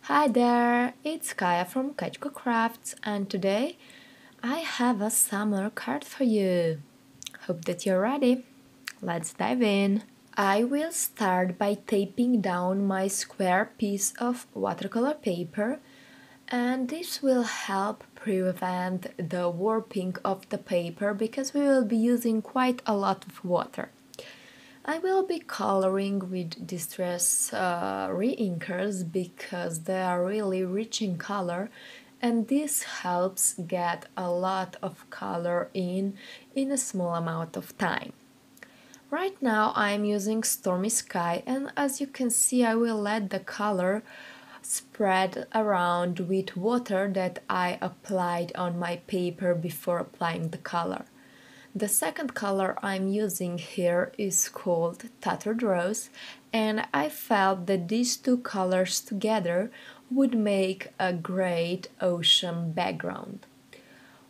Hi there, it's Kaya from Kajko Crafts, and today I have a summer card for you. Hope that you're ready. Let's dive in. I will start by taping down my square piece of watercolor paper, and this will help prevent the warping of the paper because we will be using quite a lot of water. I will be coloring with distress re-inkers because they are really rich in color, and this helps get a lot of color in a small amount of time. Right now I'm using Stormy Sky, and as you can see I will let the color spread around with water that I applied on my paper before applying the color. The second color I'm using here is called Tattered Rose, and I felt that these two colors together would make a great ocean background.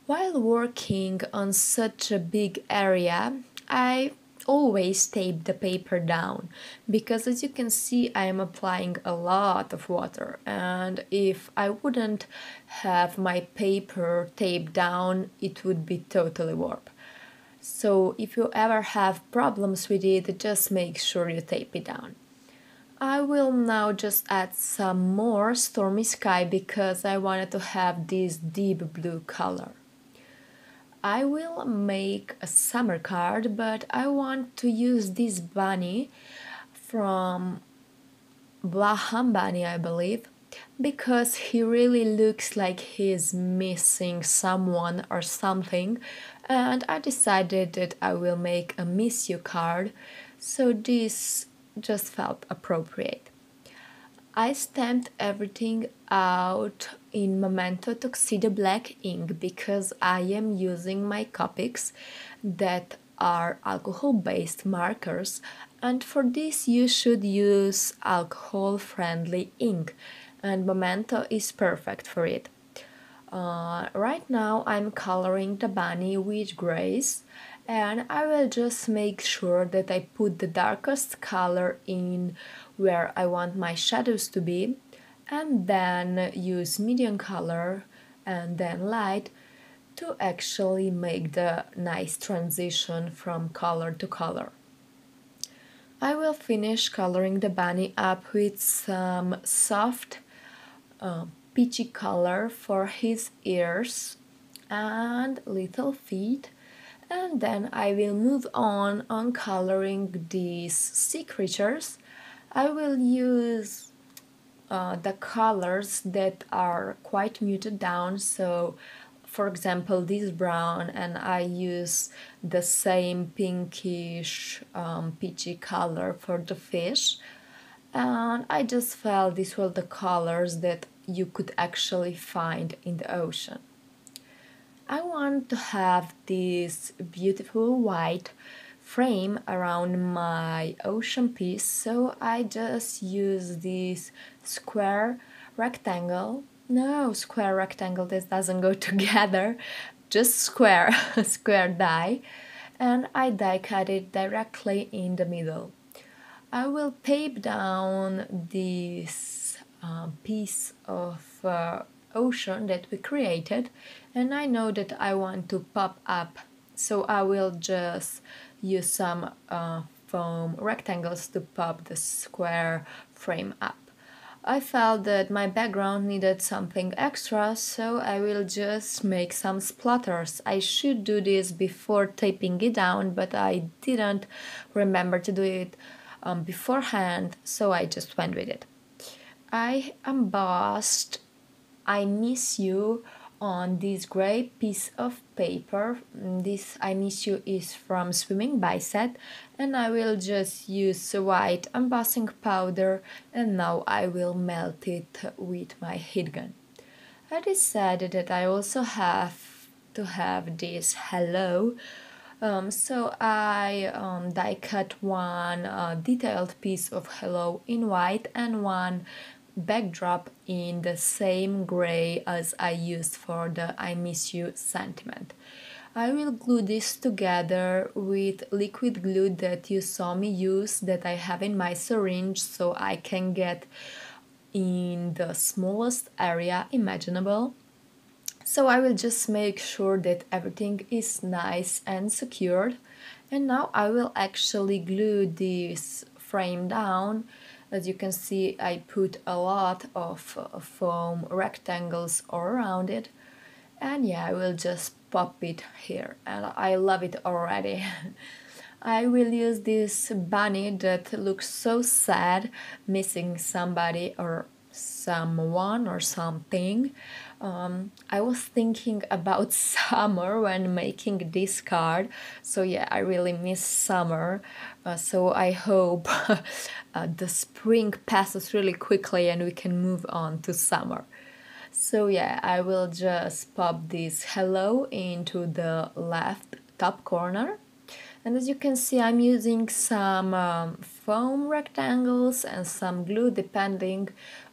While working on such a big area, I always tape the paper down because, as you can see, I am applying a lot of water, and if I wouldn't have my paper taped down, it would be totally warped. So if you ever have problems with it, just make sure you tape it down. I will now just add some more Stormy Sky because I wanted to have this deep blue color. I will make a summer card, but I want to use this bunny from Blaham Bunny, I believe, because he really looks like he's missing someone or something, and I decided that I will make a miss you card, so this just felt appropriate. I stamped everything out in Memento Tuxedo Black ink because I am using my Copics that are alcohol-based markers, and for this you should use alcohol-friendly ink, and Memento is perfect for it. Right now I'm coloring the bunny with grays, and I will just make sure that I put the darkest color in where I want my shadows to be, and then use medium color and then light to actually make the nice transition from color to color. I will finish coloring the bunny up with some soft peachy color for his ears and little feet, and then I will move on coloring these sea creatures. I will use the colors that are quite muted down, so for example this brown, and I use the same pinkish peachy color for the fish, and I just felt these were the colors that you could actually find in the ocean. I want to have this beautiful white frame around my ocean piece, so I just use this square rectangle. No, square rectangle, this doesn't go together, just square, square die, and I die cut it directly in the middle. I will tape down this piece of ocean that we created, and I know that I want to pop up, so I will just use some foam rectangles to pop the square frame up. I felt that my background needed something extra, so I will just make some splatters. I should do this before taping it down, but I didn't remember to do it beforehand, so I just went with it. I embossed I Miss You on this gray piece of paper. This I Miss You is from Swimming by Set, and I will just use white embossing powder, and now I will melt it with my heat gun. I decided that I also have to have this hello, so I die cut one detailed piece of hello in white and one backdrop in the same gray as I used for the I Miss You sentiment. I will glue this together with liquid glue that you saw me use, that I have in my syringe, so I can get in the smallest area imaginable. So I will just make sure that everything is nice and secured. And now I will actually glue this frame down. As you can see, I put a lot of foam rectangles all around it. And yeah, I will just pop it here, and I love it already. I will use this bunny that looks so sad, missing somebody or someone or something. I was thinking about summer when making this card, so yeah, I really miss summer. So I hope the spring passes really quickly and we can move on to summer. So yeah, I will just pop this hello into the left top corner. And as you can see, I'm using some foam rectangles and some glue depending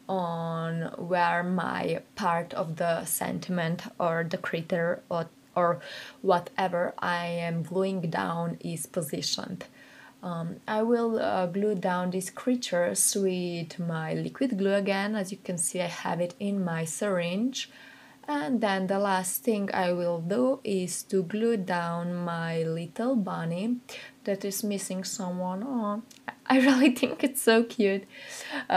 on where my part of the sentiment or the critter or whatever I am gluing down is positioned. I will glue down these creatures with my liquid glue again. As you can see, I have it in my syringe. And then the last thing I will do is to glue down my little bunny that is missing someone. Oh, I really think it's so cute.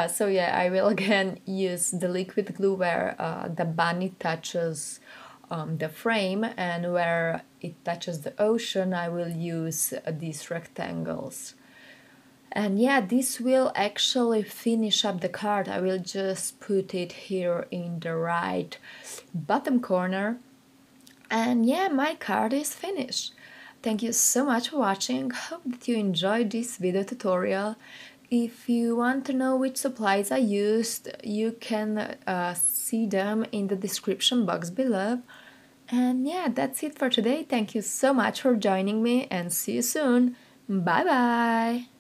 So yeah, I will again use the liquid glue where the bunny touches the frame, and where it touches the ocean I will use these rectangles. And yeah, this will actually finish up the card. I will just put it here in the right bottom corner. And yeah, my card is finished. Thank you so much for watching. Hope that you enjoyed this video tutorial. If you want to know which supplies I used, you can see them in the description box below. And yeah, that's it for today. Thank you so much for joining me and see you soon. Bye bye!